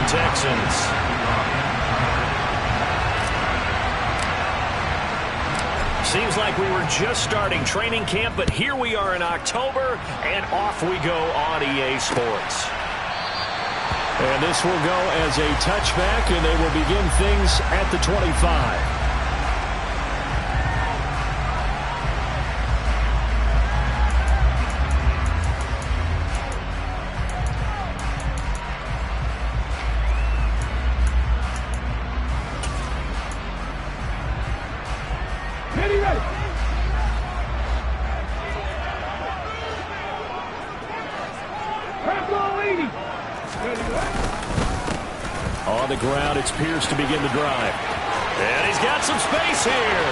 Texans. Seems like we were just starting training camp, but here we are in October, and off we go on EA Sports. And this will go as a touchback, and they will begin things at the 25. On the ground, it's Pierce to begin the drive. And he's got some space here.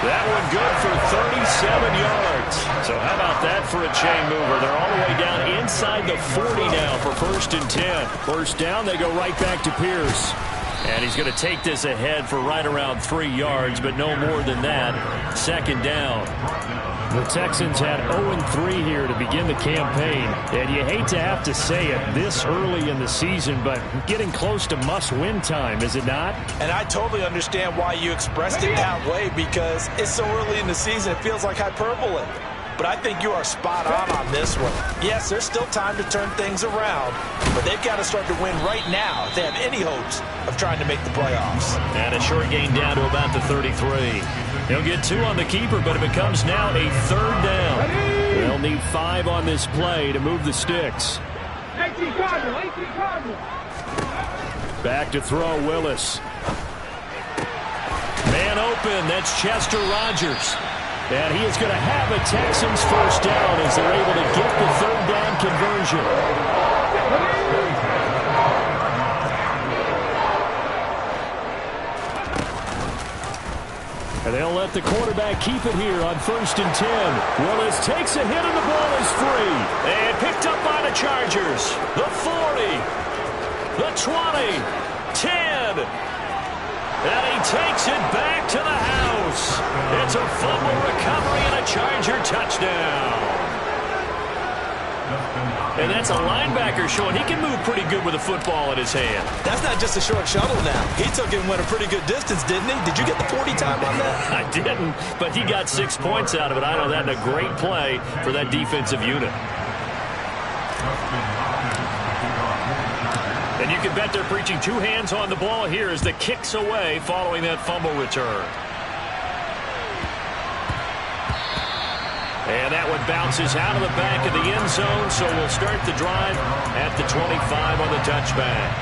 That one good for 37 yards. So how about that for a chain mover? They're all the way down inside the 40 now for 1st and 10. First down, they go right back to Pierce. And he's going to take this ahead for right around 3 yards, but no more than that. 2nd down. The Texans had 0-3 here to begin the campaign. And you hate to have to say it this early in the season, but getting close to must-win time, is it not? And I totally understand why you expressed it that way, because it's so early in the season, it feels like hyperbole. But I think you are spot on this one. Yes, there's still time to turn things around, but they've got to start to win right now if they have any hopes of trying to make the playoffs. And a short gain down to about the 33. They'll get 2 on the keeper, but it becomes now a 3rd down. They'll need 5 on this play to move the sticks. Back to throw, Willis. Man open, that's Chester Rogers. And he is going to have a Texans first down as they're able to get the 3rd down conversion. And they'll let the quarterback keep it here on 1st and 10. Willis takes a hit and the ball is free. And picked up by the Chargers. The 40. The 20. 10. And he takes it back to the house. It's a fumble recovery and a Charger touchdown. And that's a linebacker showing he can move pretty good with a football in his hand. That's not just a short shuttle now. He took it and went a pretty good distance, didn't he? Did you get the 40 time on that? I didn't, but he got 6 points out of it. I know that in a great play for that defensive unit. And you can bet they're preaching 2 hands on the ball here as the kick's away following that fumble return. And that one bounces out of the back of the end zone, so we'll start the drive at the 25 on the touchback.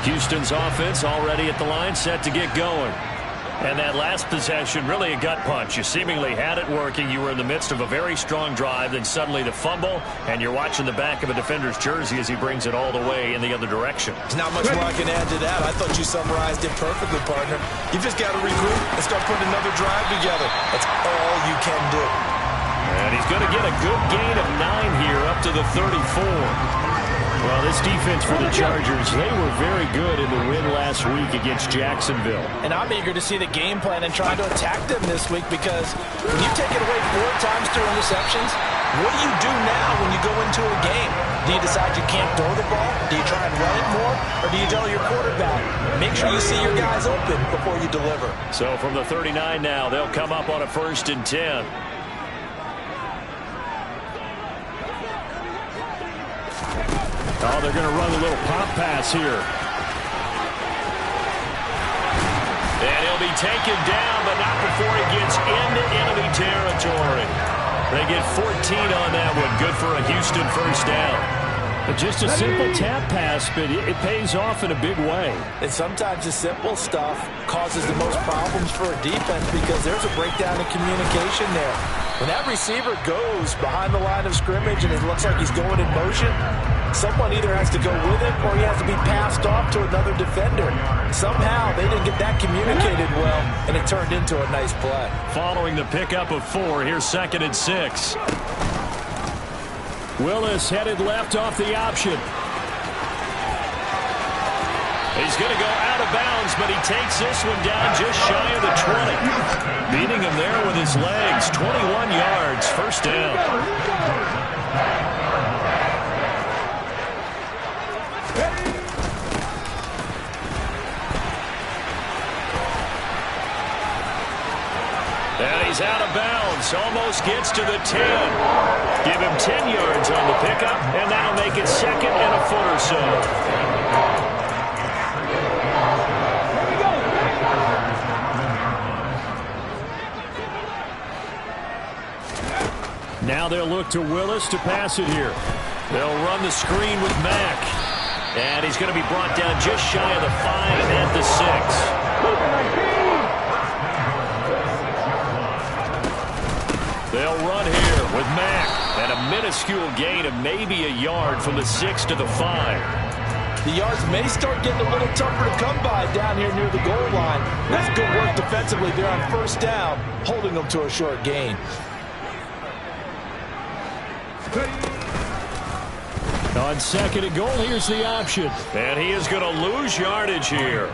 Houston's offense already at the line, set to get going. And that last possession, really a gut punch. You seemingly had it working. You were in the midst of a very strong drive, then suddenly the fumble, and you're watching the back of a defender's jersey as he brings it all the way in the other direction. There's not much more I can add to that. I thought you summarized it perfectly, partner. You've just got to regroup and start putting another drive together. That's all you can do. And he's going to get a good gain of 9 here up to the 34. Well, this defense for the Chargers, they were very good in the win last week against Jacksonville. And I'm eager to see the game plan and try to attack them this week, because when you take it away 4 times through interceptions, what do you do now when you go into a game? Do you decide you can't throw the ball? Do you try and run it more? Or do you tell your quarterback, make sure you see your guys open before you deliver? So from the 39 now, they'll come up on a 1st and 10. Oh, they're going to run a little pop pass here. And he'll be taken down, but not before he gets into enemy territory. They get 14 on that one. Good for a Houston first down. But just a simple tap pass, but it pays off in a big way. And sometimes the simple stuff causes the most problems for a defense, because there's a breakdown in communication there. When that receiver goes behind the line of scrimmage and it looks like he's going in motion, someone either has to go with him or he has to be passed off to another defender. Somehow they didn't get that communicated well, and it turned into a nice play. Following the pickup of 4, here's 2nd and 6. Willis headed left off the option. He's going to go out of bounds, but he takes this one down just shy of the 20. Beating him there with his legs. 21 yards, first down. yards. Almost gets to the 10. Give him 10 yards on the pickup, and that'll make it second and a foot or so. Now they'll look to Willis to pass it here. They'll run the screen with Mack. And he's going to be brought down just shy of the 5 at the 6. They'll run here with Mack. And a minuscule gain of maybe a yard from the 6 to the 5. The yards may start getting a little tougher to come by down here near the goal line. That's good work defensively there on first down, holding them to a short gain. On second and goal, here's the option. And he is going to lose yardage here.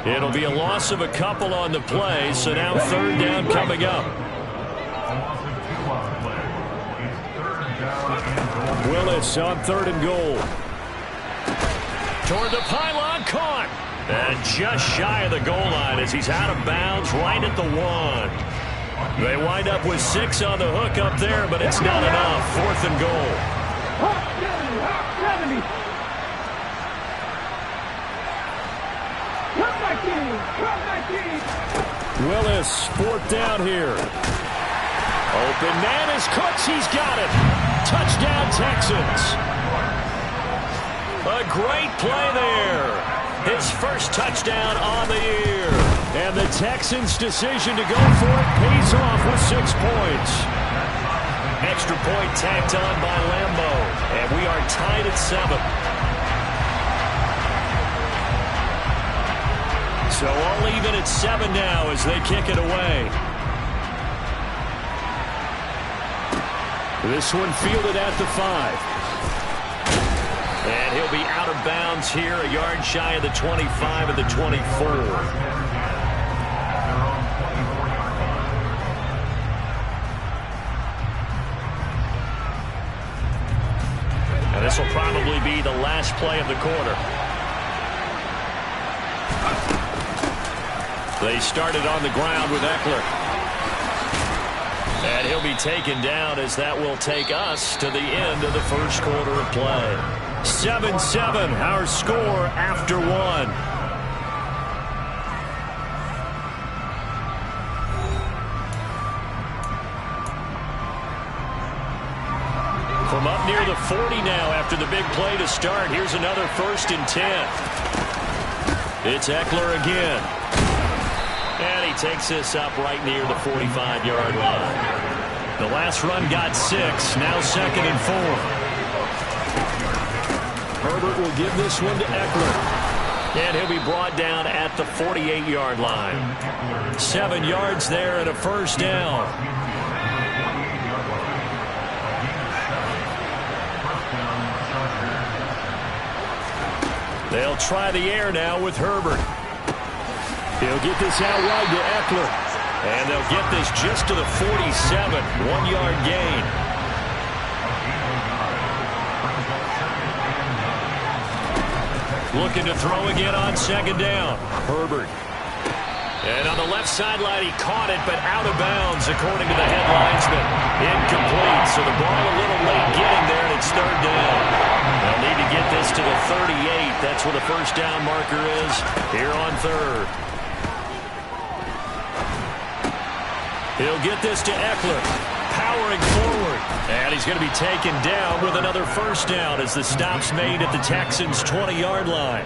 It'll be a loss of a couple on the play, so now third down coming up. Willis on third and goal. Toward the pylon, caught. And just shy of the goal line as he's out of bounds right at the 1. They wind up with 6 on the hook up there, but it's not enough. Fourth and goal. Willis, fourth down here. Open man is Cooks. He's got it. Touchdown, Texans. A great play there. His first touchdown on the year. And the Texans' decision to go for it pays off with 6 points. Extra point tacked on by Lambo. And we are tied at 7. So all even at 7 now as they kick it away. This one fielded at the 5. And he'll be out of bounds here, a yard shy of the 25 and the 24. And this will probably be the last play of the quarter. They started on the ground with Eckler. And he'll be taken down as that will take us to the end of the first quarter of play. 7-7, our score after 1. From up near the 40 now after the big play to start. Here's another 1st and 10. It's Eckler again. And he takes this up right near the 45-yard line. The last run got 6. Now 2nd and 4. Herbert will give this one to Eckler. And he'll be brought down at the 48-yard line. 7 yards there and a first down. They'll try the air now with Herbert. He'll get this out wide to Eckler. And they'll get this just to the 47. 1-yard gain. Looking to throw again on 2nd down. Herbert. And on the left sideline, he caught it, but out of bounds, according to the head linesman. Incomplete, so the ball a little late getting there, and it's 3rd down. They'll need to get this to the 38. That's where the first down marker is here on 3rd. He'll get this to Eckler, powering forward. And he's going to be taken down with another first down as the stop's made at the Texans' 20-yard line.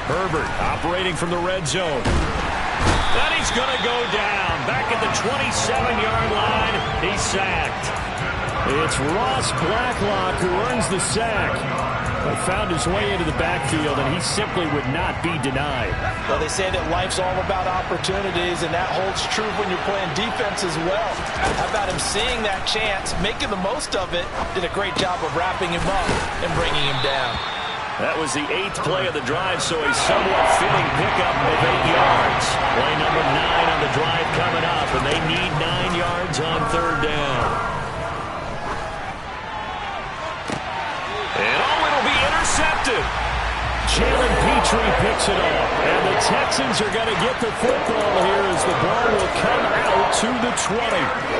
Herbert operating from the red zone. And he's going to go down. Back at the 27-yard line, he's sacked. It's Ross Blacklock who earns the sack. But found his way into the backfield, and he simply would not be denied. Well, they say that life's all about opportunities, and that holds true when you're playing defense as well. How about him seeing that chance, making the most of it, did a great job of wrapping him up and bringing him down. That was the 8th play of the drive, so a somewhat fitting pickup of 8 yards. Play number 9 on the drive coming up, and they need 9 yards on 3rd down. And oh, it'll be intercepted. Jalen after he picks it off. And the Texans are going to get the football here as the ball will come out to the 20.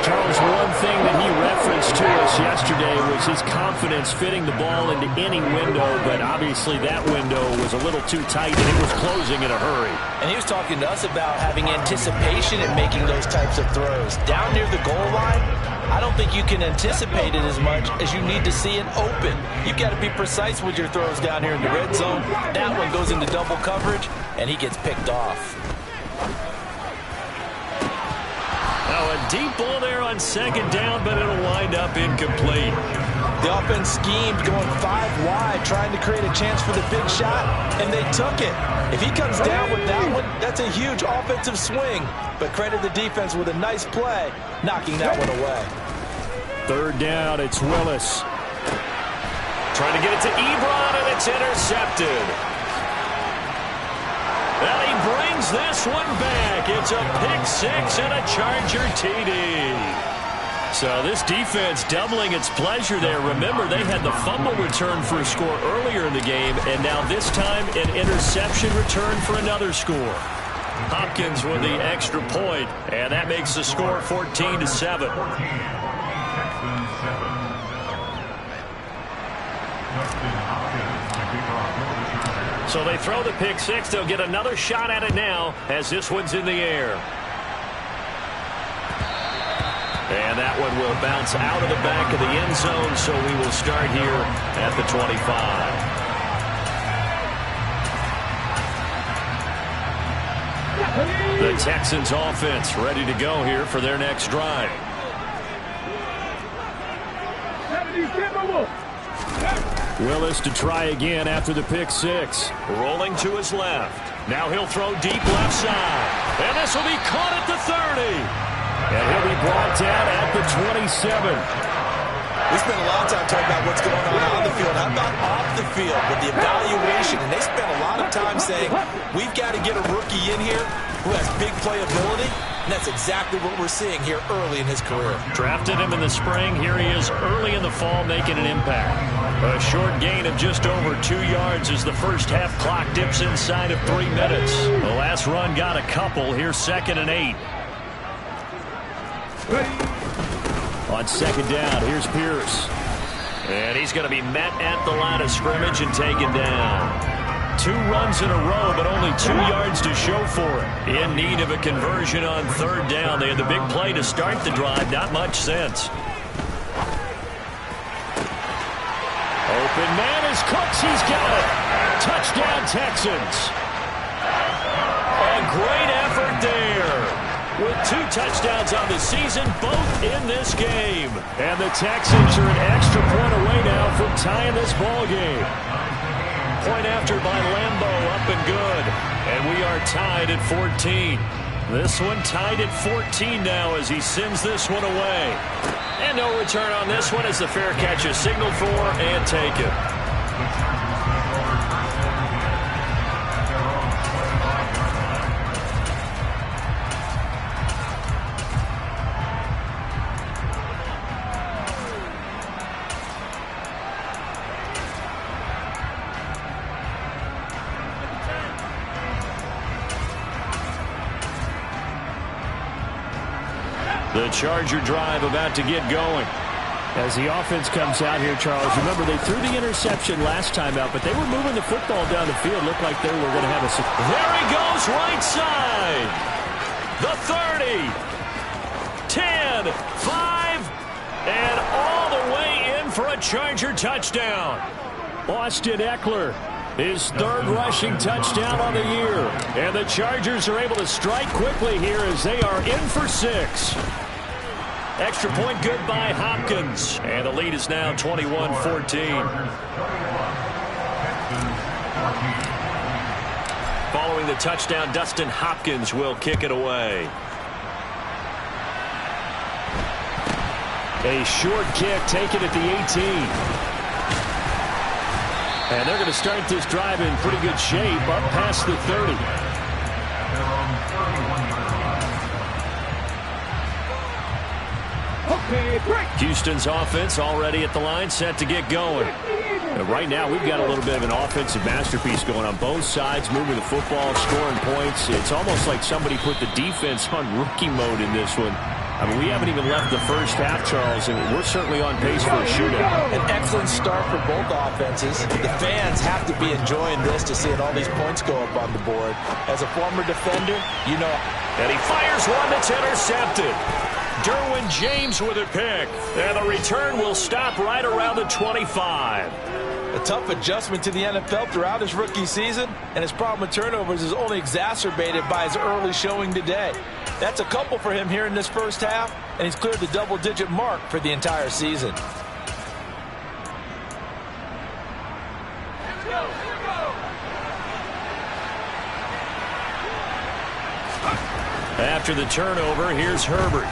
Charles, one thing that he referenced to us yesterday was his confidence fitting the ball into any window, but obviously that window was a little too tight and it was closing in a hurry. And he was talking to us about having anticipation in making those types of throws. Down near the goal line, I don't think you can anticipate it as much as you need to see it open. You've got to be precise with your throws down here in the red zone. That one goes into double coverage, and he gets picked off. Now a deep ball there on second down, but it'll wind up incomplete. The offense schemed going 5 wide, trying to create a chance for the big shot, and they took it. If he comes down with that one, that's a huge offensive swing. But credit the defense with a nice play, knocking that one away. Third down, it's Willis. Trying to get it to Ebron, and it's intercepted. And he brings this one back. It's a pick six and a Charger TD. So this defense doubling its pleasure there. Remember, they had the fumble return for a score earlier in the game, and now this time an interception return for another score. Hopkins with the extra point, and that makes the score 14-7. So they throw the pick six. They'll get another shot at it now as this one's in the air. And that one will bounce out of the back of the end zone, so we will start here at the 25. The Texans offense ready to go here for their next drive. Willis to try again after the pick six. Rolling to his left. Now he'll throw deep left side. And this will be caught at the 30. And he'll be brought down at the 27. We spent a lot of time talking about what's going on the field. How about off the field with the evaluation? And they spent a lot of time saying, we've got to get a rookie in here who has big playability. And that's exactly what we're seeing here early in his career. Drafted him in the spring. Here he is early in the fall making an impact. A short gain of just over 2 yards as the first half clock dips inside of 3 minutes. The last run got a couple. Here's 2nd and 8. On second down, here's Pierce. And he's going to be met at the line of scrimmage and taken down. 2 runs in a row, but only 2 yards to show for it. In need of a conversion on third down. They had the big play to start the drive. Not much sense. Open man is Cooks. He's got it. Touchdown, Texans. A great effort there. With 2 touchdowns on the season, both in this game. And the Texans are an extra point away now from tying this ball game. Point after by Lambeau, up and good. And we are tied at 14. This one tied at 14 now as he sends this one away. And no return on this one as the fair catch is signaled for and taken. The Charger drive about to get going. As the offense comes out here, Charles, remember they threw the interception last time out, but they were moving the football down the field. Looked like they were going to have a... There he goes, right side. The 30. 10, 5, and all the way in for a Charger touchdown. Austin Eckler, his 3rd rushing touchdown on the year. And the Chargers are able to strike quickly here as they are in for 6. Extra point good by Hopkins. And the lead is now 21-14. Following the touchdown, Dustin Hopkins will kick it away. A short kick taken at the 18. And they're going to start this drive in pretty good shape up past the 30. Houston's offense already at the line, set to get going. And right now, we've got a little bit of an offensive masterpiece going on both sides, moving the football, scoring points. It's almost like somebody put the defense on rookie mode in this one. I mean, we haven't even left the first half, Charles, and we're certainly on pace for a shootout. An excellent start for both offenses. The fans have to be enjoying this to see all these points go up on the board. As a former defender, you know. And he fires one that's intercepted. Derwin James with a pick. And the return will stop right around the 25. A tough adjustment to the NFL throughout his rookie season, and his problem with turnovers is only exacerbated by his early showing today. That's a couple for him here in this first half, and he's cleared the double-digit mark for the entire season. After the turnover, here's Herbert.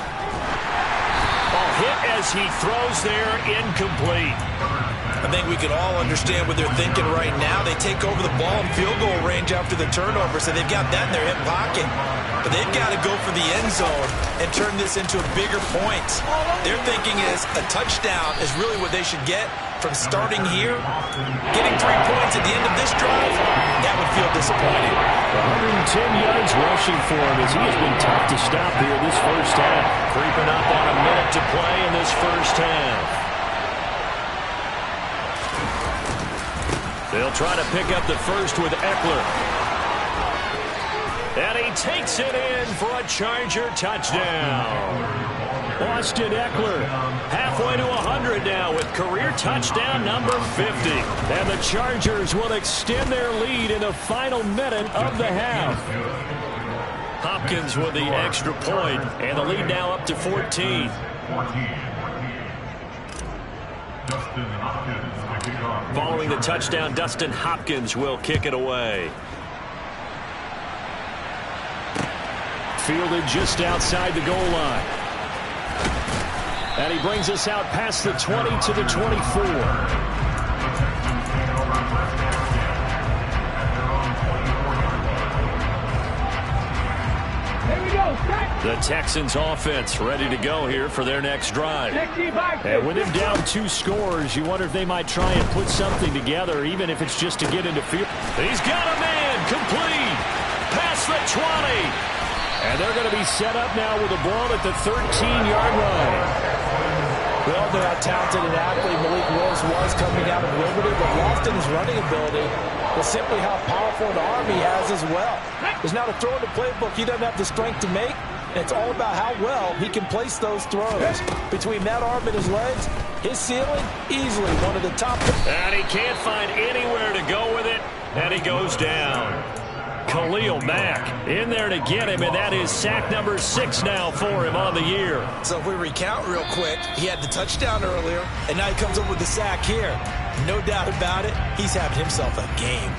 Ball hit as he throws there, incomplete. I think we can all understand what they're thinking right now. They take over the ball in field goal range after the turnover, so they've got that in their hip pocket. But they've got to go for the end zone and turn this into a bigger point. Their thinking is a touchdown is really what they should get from starting here. Getting 3 points at the end of this drive, that would feel disappointing. 110 yards rushing for him as he has been tough to stop here this first half. Creeping up on a minute to play in this first half. They'll try to pick up the first with Eckler. And he takes it in for a Charger touchdown. Austin Eckler halfway to 100 now with career touchdown number 50. And the Chargers will extend their lead in the final minute of the half. Hopkins with the extra point, and the lead now up to 14. Following the touchdown, Dustin Hopkins will kick it away. Fielded just outside the goal line. And he brings us out past the 20 to the 24. The Texans offense ready to go here for their next drive. And with him down 2 scores, you wonder if they might try and put something together, even if it's just to get into field. He's got a man complete past the 20. And they're going to be set up now with a ball at the 13-yard line. We all know how talented an athlete Malik Willis was coming out of Liberty, but lost in his running ability was simply how powerful an arm he has as well. There's not a throw in the playbook he doesn't have the strength to make. It's all about how well he can place those throws. Between that arm and his legs, his ceiling, easily one of the top. And he can't find anywhere to go with it, and he goes down. Khalil Mack in there to get him, and that is sack number 6 now for him on the year. So if we recount real quick, he had the touchdown earlier, and now he comes up with the sack here. No doubt about it, he's having himself a game.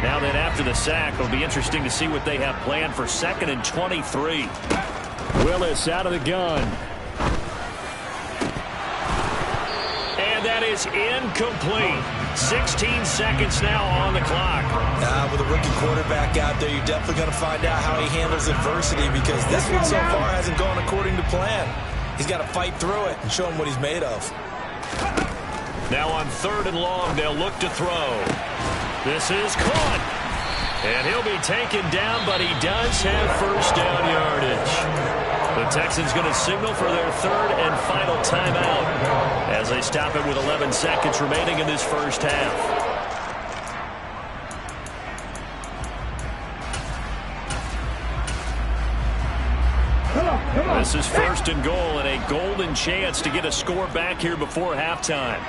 Now then, after the sack, it'll be interesting to see what they have planned for 2nd and 23. Willis out of the gun. And that is incomplete. 16 seconds now on the clock. With a rookie quarterback out there, you're definitely going to find out how he handles adversity, because this one so far hasn't gone according to plan. He's got to fight through it and show him what he's made of. Now on 3rd and long, they'll look to throw. This is caught. And he'll be taken down, but he does have first down yardage. The Texans going to signal for their 3rd and final timeout as they stop it with 11 seconds remaining in this first half. This is 1st and goal, and a golden chance to get a score back here before halftime.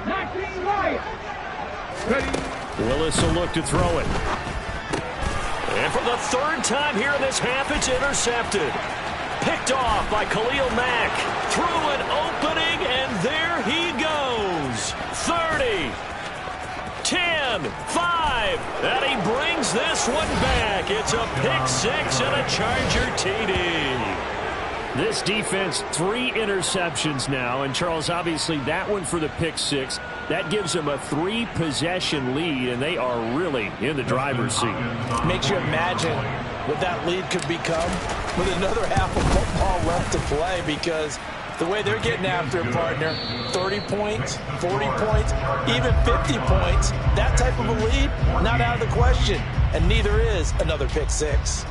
19 right. Willis will look to throw it. And for the 3rd time here in this half, it's intercepted. Picked off by Khalil Mack. Through an opening, and there he goes. 30, 10, 5, and he brings this one back. It's a pick 6 and a Charger TD. This defense, 3 interceptions now, and Charles, obviously that one for the pick 6. That gives them a 3-possession lead, and they are really in the driver's seat. Makes you imagine what that lead could become with another half of football left to play, because the way they're getting after it, partner, 30 points, 40 points, even 50 points, that type of a lead, not out of the question, and neither is another pick six.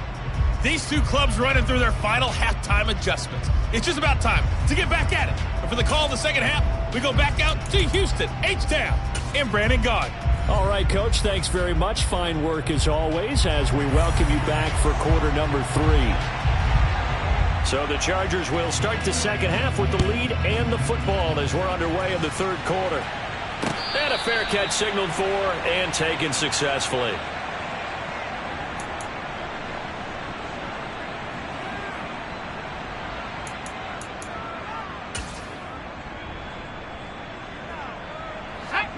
These two clubs running through their final halftime adjustments. It's just about time to get back at it. And for the call of the second half, we go back out to Houston, H-Town, and Brandon Gaud. All right, Coach, thanks very much. Fine work as always as we welcome you back for quarter number 3. So the Chargers will start the second half with the lead and the football as we're underway in the third quarter. And a fair catch signaled for and taken successfully.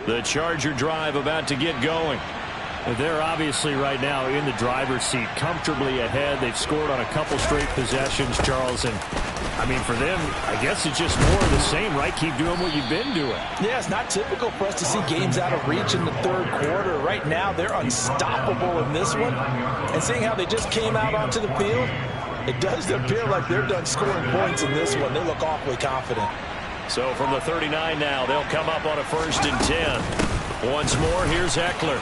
The Charger drive about to get going. They're obviously right now in the driver's seat, comfortably ahead. They've scored on a couple straight possessions, Charles. And, I mean, for them, I guess it's just more of the same, right? Keep doing what you've been doing. Yeah, it's not typical for us to see games out of reach in the third quarter. Right now, they're unstoppable in this one. And seeing how they just came out onto the field, it does appear like they're done scoring points in this one. They look awfully confident. So from the 39 now, they'll come up on a 1st and 10. Once more, here's Eckler.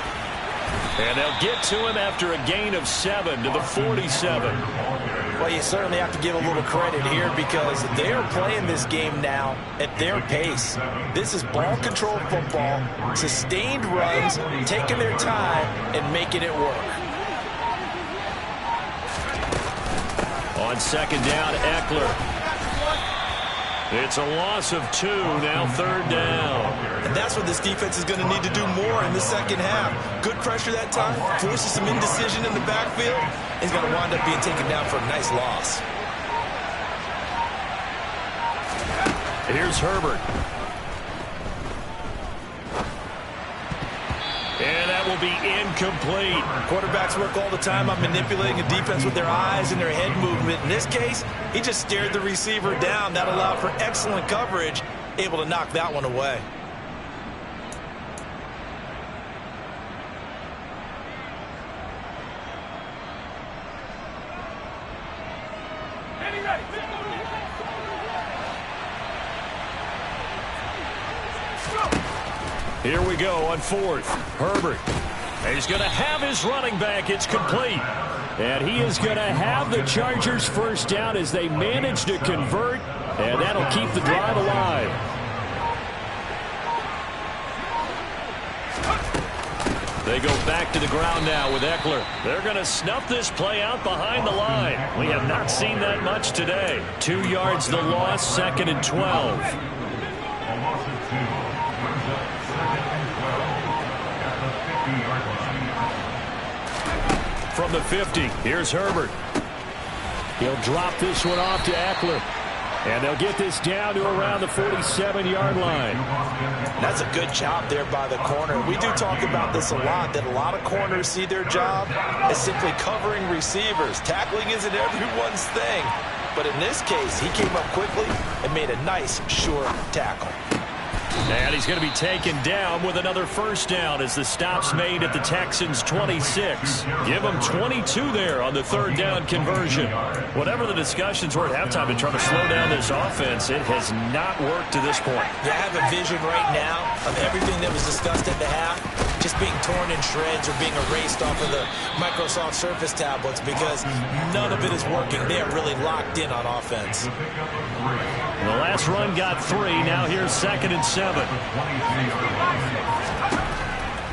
And they'll get to him after a gain of 7 to the 47. Well, you certainly have to give a little credit here because they are playing this game now at their pace. This is ball control football, sustained runs, taking their time and making it work. On 2nd down, Eckler. It's a loss of 2, now 3rd down. And that's what this defense is going to need to do more in the second half. Good pressure that time, forces some indecision in the backfield. He's going to wind up being taken down for a nice loss. Here's Herbert. And that will be incomplete. Quarterbacks work all the time on manipulating a defense with their eyes and their head movement. In this case, he just stared the receiver down. That allowed for excellent coverage, able to knock that one away. Here we go on 4th. Herbert. He's going to have his running back. It's complete. And he is going to have the Chargers first down as they manage to convert. And that'll keep the drive alive. They go back to the ground now with Eckler. They're going to snuff this play out behind the line. We have not seen that much today. 2 yards the loss, 2nd and 12. From the 50, here's Herbert. He'll drop this one off to Eckler. And they'll get this down to around the 47-yard line. That's a good job there by the corner. We do talk about this a lot, that a lot of corners see their job as simply covering receivers. Tackling isn't everyone's thing. But in this case, he came up quickly and made a nice, sure tackle. And he's going to be taken down with another first down as the stop's made at the Texans' 26. Give them 22 there on the 3rd down conversion. Whatever the discussions were at halftime to try to slow down this offense, it has not worked to this point. You have a vision right now of everything that was discussed at the half just being torn in shreds or being erased off of the Microsoft Surface tablets because none of it is working. They are really locked in on offense. The last run got 3. Now here's 2nd and 7.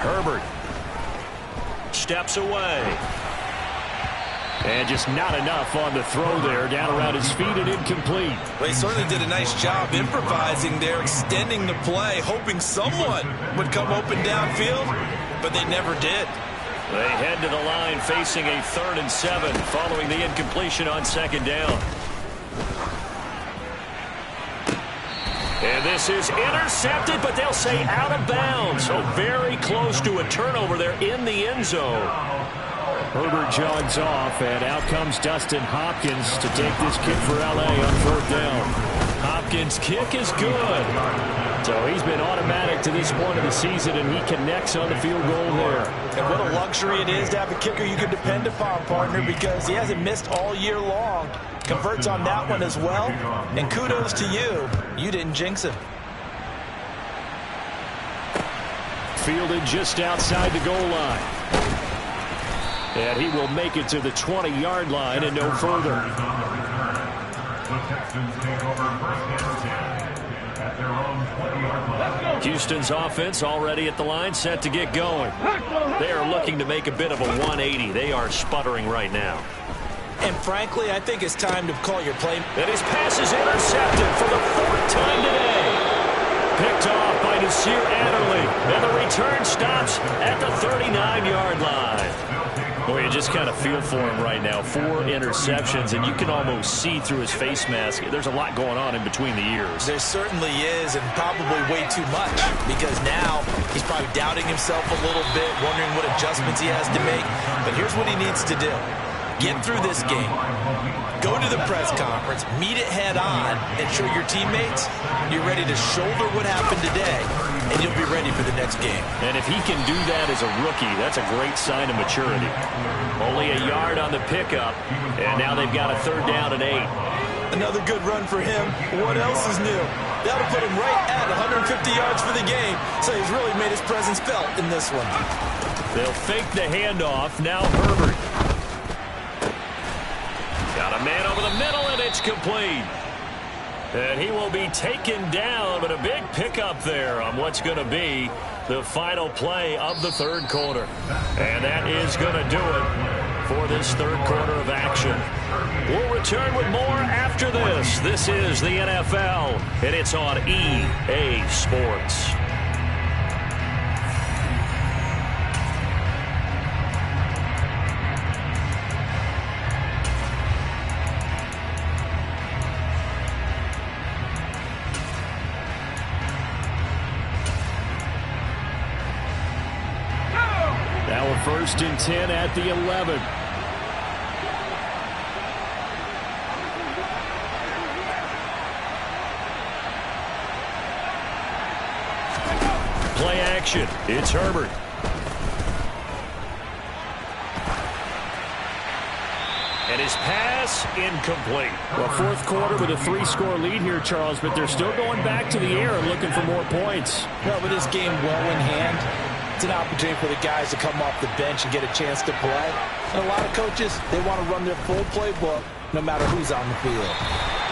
Herbert steps away. And just not enough on the throw there. Down around his feet and incomplete. Well, he certainly did a nice job improvising there, extending the play, hoping someone would come open downfield, but they never did. They head to the line facing a 3rd and 7 following the incompletion on 2nd down. And this is intercepted, but they'll say out of bounds. So very close to a turnover there in the end zone. Herbert jogs off, and out comes Dustin Hopkins to take this kick for L.A. on 4th down. Hopkins Hopkins' kick is good. So he's been automatic to this point of the season, and he connects on the field goal there. And what a luxury it is to have a kicker you can depend upon, partner, because he hasn't missed all year long. Converts on that one as well. And kudos to you. You didn't jinx him. Fielded just outside the goal line. And he will make it to the 20-yard line and no further. Houston's offense already at the line, set to get going. They are looking to make a bit of a 180. They are sputtering right now. And frankly, I think it's time to call your play. And his pass is intercepted for the 4th time today. Picked off by Nasir Adderley. And the return stops at the 39-yard line. Boy, you just kind of feel for him right now. 4 interceptions, and you can almost see through his face mask. There's a lot going on in between the ears. There certainly is, and probably way too much, because now he's probably doubting himself a little bit, wondering what adjustments he has to make. But here's what he needs to do. Get through this game. Go to the press conference, meet it head on, and show your teammates you're ready to shoulder what happened today, and you'll be ready for the next game. And if he can do that as a rookie, that's a great sign of maturity. Only a yard on the pickup, and now they've got a 3rd down and 8. Another good run for him. What else is new? That'll put him right at 150 yards for the game, so he's really made his presence felt in this one. They'll fake the handoff. Now Herbert. Got a man over the middle, and it's complete. And he will be taken down, but a big pickup there on what's going to be the final play of the 3rd quarter. And that is going to do it for this 3rd quarter of action. We'll return with more after this. This is the NFL, and it's on EA Sports. Now a 1st and 10 at the 11. Play action. It's Herbert. And his pass incomplete. Well, 4th quarter with a 3-score lead here, Charles, but they're still going back to the air and looking for more points. Well, with this game well in hand, it's an opportunity for the guys to come off the bench and get a chance to play. And a lot of coaches, they want to run their full playbook no matter who's on the field.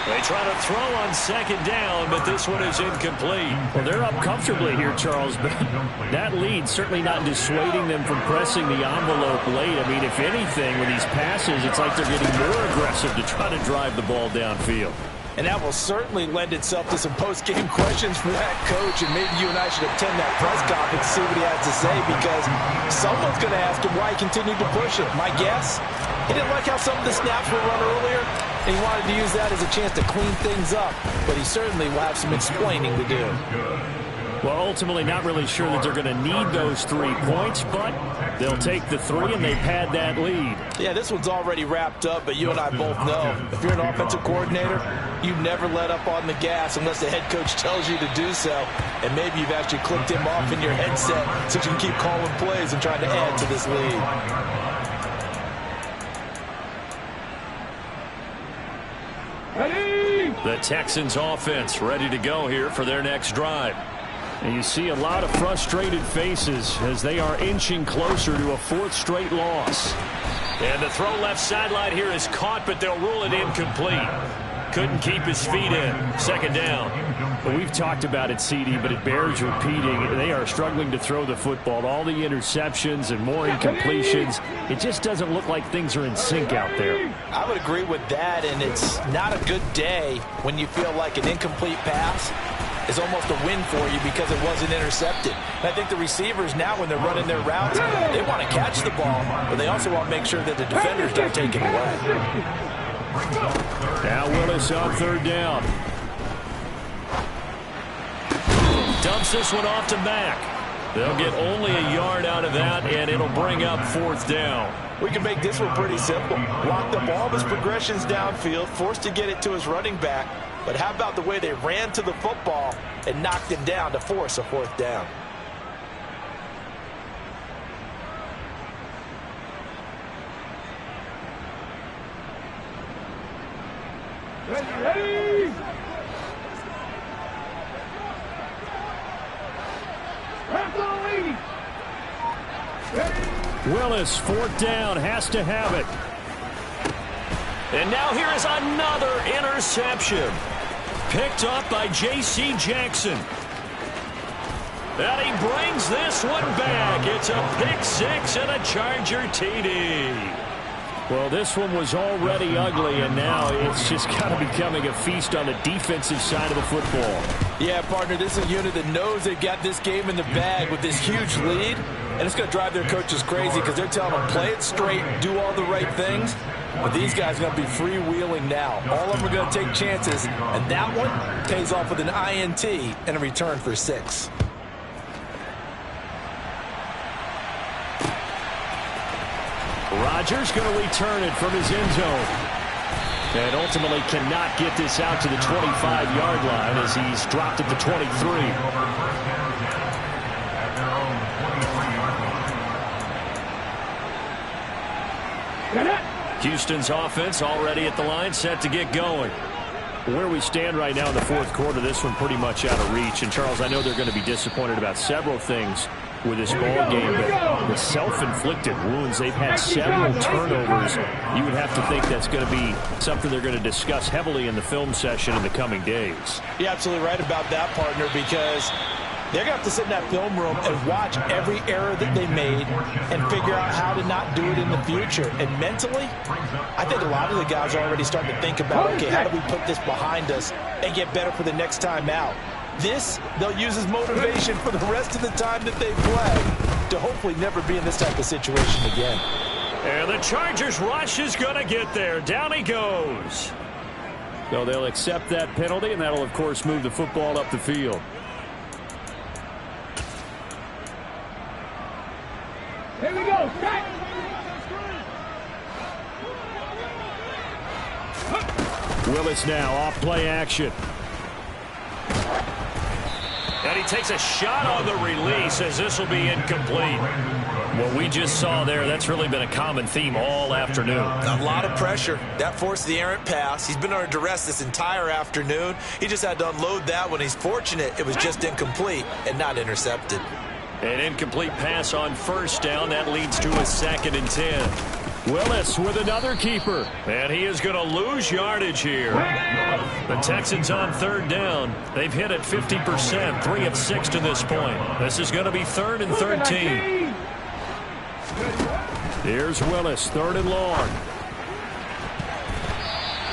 They try to throw on 2nd down, but this one is incomplete. Well, they're up comfortably here, Charles, but that lead certainly not dissuading them from pressing the envelope late. I mean, if anything, with these passes, it's like they're getting more aggressive to try to drive the ball downfield. And that will certainly lend itself to some post-game questions for that coach, and maybe you and I should attend that press conference to see what he has to say, because someone's going to ask him why he continued to push it. My guess, he didn't like how some of the snaps were run earlier, and he wanted to use that as a chance to clean things up, but he certainly will have some explaining to do. Well, ultimately not really sure that they're going to need those 3 points, but they'll take the 3, and they've had that lead. Yeah, this one's already wrapped up, but you and I both know if you're an offensive coordinator, you never let up on the gas unless the head coach tells you to do so, and maybe you've actually clicked him off in your headset so you can keep calling plays and trying to add to this lead. The Texans offense ready to go here for their next drive. And you see a lot of frustrated faces as they are inching closer to a 4th straight loss. And the throw left sideline here is caught, but they'll rule it incomplete. Couldn't keep his feet in. 2nd down. Well, we've talked about it, CD, but it bears repeating. They are struggling to throw the football. All the interceptions and more incompletions. It just doesn't look like things are in sync out there. I would agree with that, and it's not a good day when you feel like an incomplete pass is almost a win for you because it wasn't intercepted. And I think the receivers now, when they're running their routes, they want to catch the ball, but they also want to make sure that the defenders don't take it away. Now Willis on 3rd down. Dumps this one off to Mack. They'll get only a yard out of that, and it'll bring up 4th down. We can make this one pretty simple. Block up all of his progressions downfield, forced to get it to his running back, but how about the way they ran to the football and knocked him down to force a 4th down? Ready. Willis, 4th down, has to have it. And now here is another interception. Picked up by J.C. Jackson. And he brings this one back. It's a pick 6 and a Charger TD. Well, this one was already ugly, and now it's just kind of becoming a feast on the defensive side of the football. Yeah, partner, this is a unit that knows they've got this game in the bag with this huge lead, and it's going to drive their coaches crazy because they're telling them, play it straight, do all the right things. But these guys are going to be freewheeling now. All of them are going to take chances, and that one pays off with an INT and a return for 6. Rodgers going to return it from his end zone. And ultimately cannot get this out to the 25-yard line as he's dropped at the 23. Houston's offense already at the line, set to get going. Where we stand right now in the 4th quarter, this one pretty much out of reach. And, Charles, I know they're going to be disappointed about several things with this ball game, but the self-inflicted wounds, they've had several turnovers. You would have to think that's going to be something they're going to discuss heavily in the film session in the coming days. You're absolutely right about that, partner, because they're going to have to sit in that film room and watch every error that they made and figure out how to not do it in the future. And mentally, I think a lot of the guys are already starting to think about, okay, how do we put this behind us and get better for the next time out? This, they'll use as motivation for the rest of the time that they play to hopefully never be in this type of situation again. And the Chargers rush is going to get there. Down he goes. So they'll accept that penalty, and that'll, of course, move the football up the field. Here we go. Willis now off play action. And he takes a shot on the release as this will be incomplete. What we just saw there, that's really been a common theme all afternoon. A lot of pressure. That forced the errant pass. He's been under duress this entire afternoon. He just had to unload that one. He's fortunate it was just incomplete and not intercepted. An incomplete pass on 1st down. That leads to a 2nd and 10. Willis with another keeper. And he is going to lose yardage here. The Texans on 3rd down. They've hit it 50%, 3 of 6 to this point. This is going to be 3rd and 13. Here's Willis, 3rd and long.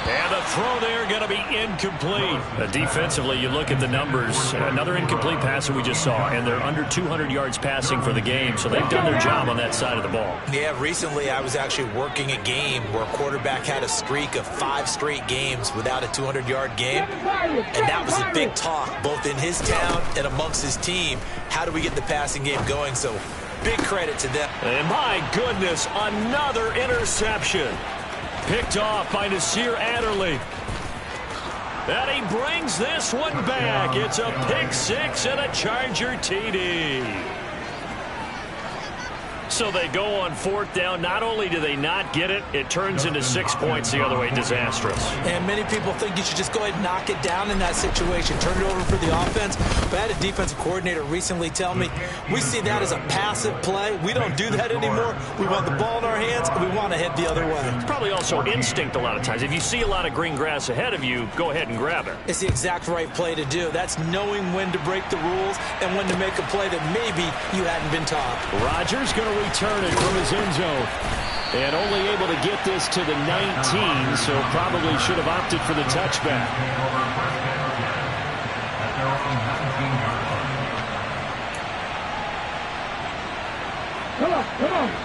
And the throw there going to be incomplete. Defensively, you look at the numbers. Another incomplete pass that we just saw, and they're under 200 yards passing for the game, so they've done their job on that side of the ball. Yeah, recently I was actually working a game where a quarterback had a streak of 5 straight games without a 200-yard game, and that was a big talk, both in his town and amongst his team. How do we get the passing game going? So big credit to them. And my goodness, another interception. Picked off by Nasir Adderley. And he brings this one back. It's a pick 6 and a Charger TD. So they go on 4th down. Not only do they not get it, it turns into 6 points the other way. Disastrous. And many people think you should just go ahead and knock it down in that situation. Turn it over for the offense. But I had a defensive coordinator recently tell me, we see that as a passive play. We don't do that anymore. We want the ball in our hands, and we want to head the other way. It's probably also instinct a lot of times. If you see a lot of green grass ahead of you, go ahead and grab it. It's the exact right play to do. That's knowing when to break the rules and when to make a play that maybe you hadn't been taught. Rodgers going to return it from his end zone. And only able to get this to the 19, so probably should have opted for the touchback.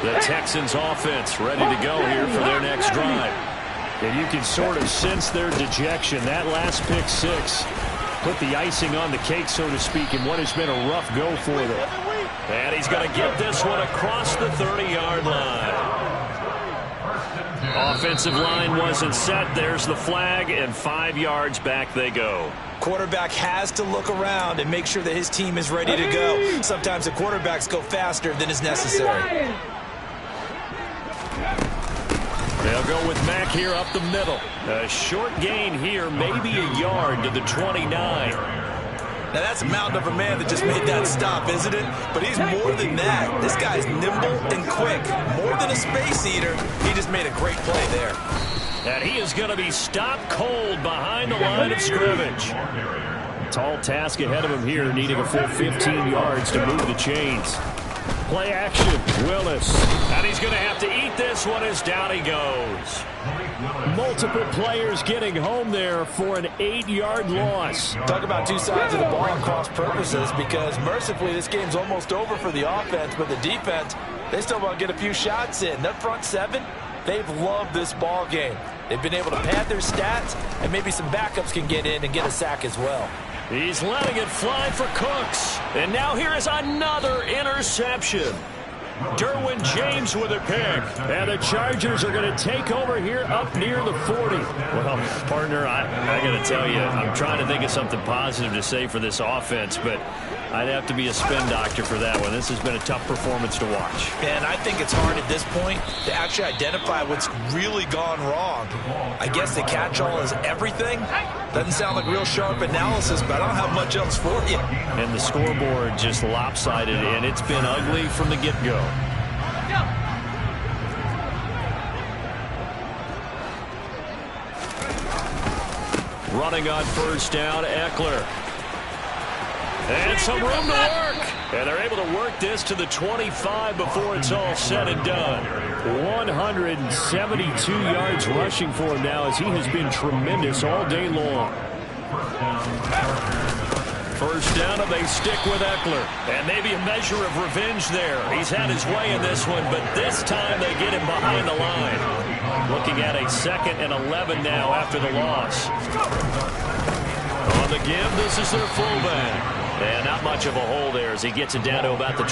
The Texans offense ready to go here for their next drive. And you can sort of sense their dejection. That last pick 6 put the icing on the cake, so to speak, in what has been a rough go for them. And he's going to get this one across the 30-yard line. Offensive line wasn't set. There's the flag, and 5 yards back they go. Quarterback has to look around and make sure that his team is ready to go. Sometimes the quarterbacks go faster than is necessary. They'll go with Mack here up the middle. A short gain here, maybe a yard to the 29. Now that's a mountain of a man that just made that stop, isn't it? But he's more than that. This guy's nimble and quick. More than a space eater. He just made a great play there. And he is going to be stopped cold behind the line of scrimmage. Tall task ahead of him here, needing a full 15 yards to move the chains. Play action, Willis. And he's going to have to eat this one as down he goes. Multiple players getting home there for an 8-yard loss. Talk about two sides of the ball and cross purposes, because mercifully this game's almost over for the offense, but the defense, they still want to get a few shots in. Their front seven, they've loved this ball game. They've been able to pad their stats, and maybe some backups can get in and get a sack as well. He's letting it fly for Cooks. And now here is another interception. Derwin James with a pick. And the Chargers are going to take over here up near the 40. Well, partner, I got to tell you, I'm trying to think of something positive to say for this offense, but I'd have to be a spin doctor for that one. This has been a tough performance to watch. And I think it's hard at this point to actually identify what's really gone wrong. I guess the catch-all is everything. Doesn't sound like real sharp analysis, but I don't have much else for you. And the scoreboard just lopsided, and it's been ugly from the get-go. Running on first down, Eckler. And some room to work. And they're able to work this to the 25 before it's all said and done. 172 yards rushing for him now, as he has been tremendous all day long. First down, and they stick with Eckler. And maybe a measure of revenge there. He's had his way in this one, but this time they get him behind the line. Looking at a 2nd and 11 now after the loss. On the give, this is their fullback. And not much of a hole there as he gets it down to about the